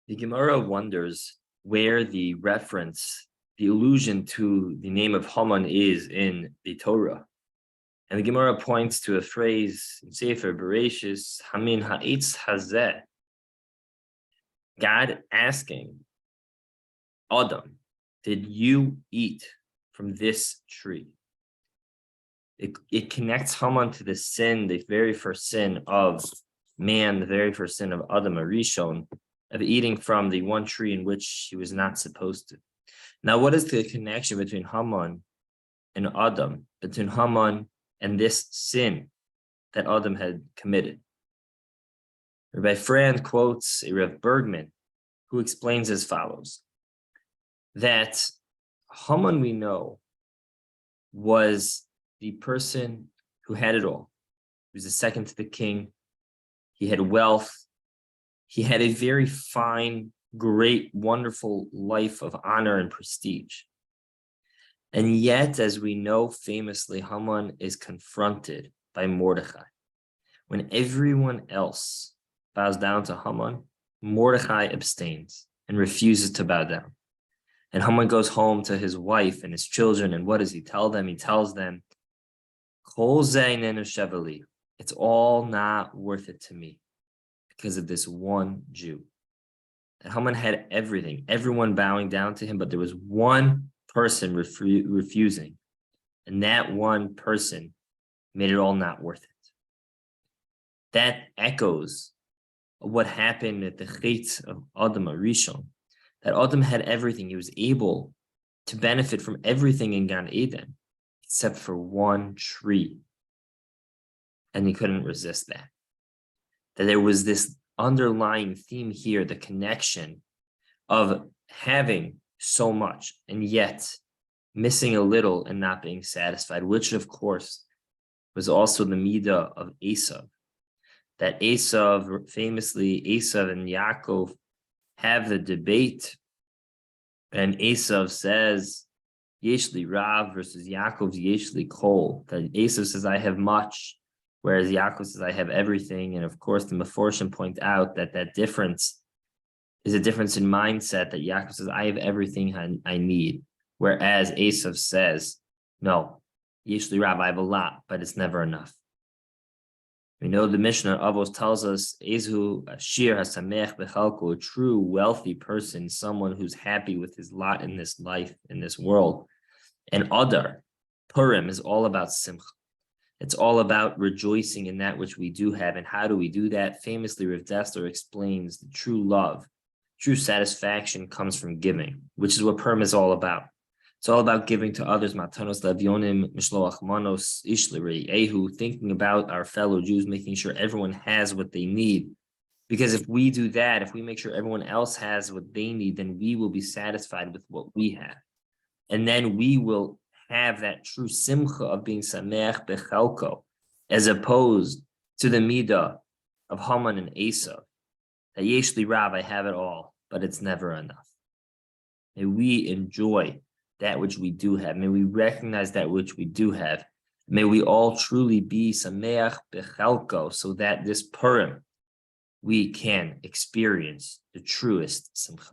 The Gemara wonders where the reference, the allusion to the name of Haman is in the Torah. And the Gemara points to a phrase in Sefer Bereshis, Hamin ha'etz hazeh. God asking Adam, did you eat from this tree? It connects Haman to the sin, the very first sin of man, the very first sin of Adam Arishon, of eating from the one tree in which he was not supposed to. Now, what is the connection between Haman and Adam, between Haman and this sin that Adam had committed? Rabbi Frand quotes a Rav Bergman, who explains as follows, that Haman, we know, was the person who had it all. He was the second to the king. He had wealth. He had a very fine, great, wonderful life of honor and prestige. And yet, as we know famously, Haman is confronted by Mordechai. When everyone else bows down to Haman, Mordechai abstains and refuses to bow down. And Haman goes home to his wife and his children, and what does he tell them? He tells them, it's all not worth it to me because of this one Jew. And Haman had everything, everyone bowing down to him, but there was one person refusing. And that one person made it all not worth it. That echoes what happened at the Chet of Adam Arishon, that Adam had everything. He was able to benefit from everything in Gan Eden, except for one tree. And he couldn't resist that. That there was this underlying theme here, the connection of having so much and yet missing a little and not being satisfied, which of course was also the midah of Esav. That Esav, famously, Esav and Yaakov have the debate, and Esav says, Yeshli Rav versus Yaakov's Yeshli Kol. That Esav says, I have much, whereas Yaakov says, I have everything. And of course, the Meforshim point out that that difference is a difference in mindset, that Yaakov says, I have everything I need, whereas Esav says, no, Yeshli Rav, I have a lot, but it's never enough. We know the Mishnah Avos tells us, Ezu Ashir Hasamech Bechalko, a true wealthy person, someone who's happy with his lot in this life, in this world. And Adar, Purim, is all about Simcha. It's all about rejoicing in that which we do have. And how do we do that? Famously, Rav Dessler explains the true love, true satisfaction comes from giving, which is what Purim is all about. It's all about giving to others, matanos lavionim, mishloach manos, ishleri, ehu, thinking about our fellow Jews, making sure everyone has what they need. Because if we do that, if we make sure everyone else has what they need, then we will be satisfied with what we have. And then we will have that true simcha of being sameach bechalko, as opposed to the midah of Haman and Esav, that yeshli Rav, I have it all, but it's never enough. May we enjoy that which we do have. May we recognize that which we do have. May we all truly be sameach bechalko, so that this Purim we can experience the truest simcha.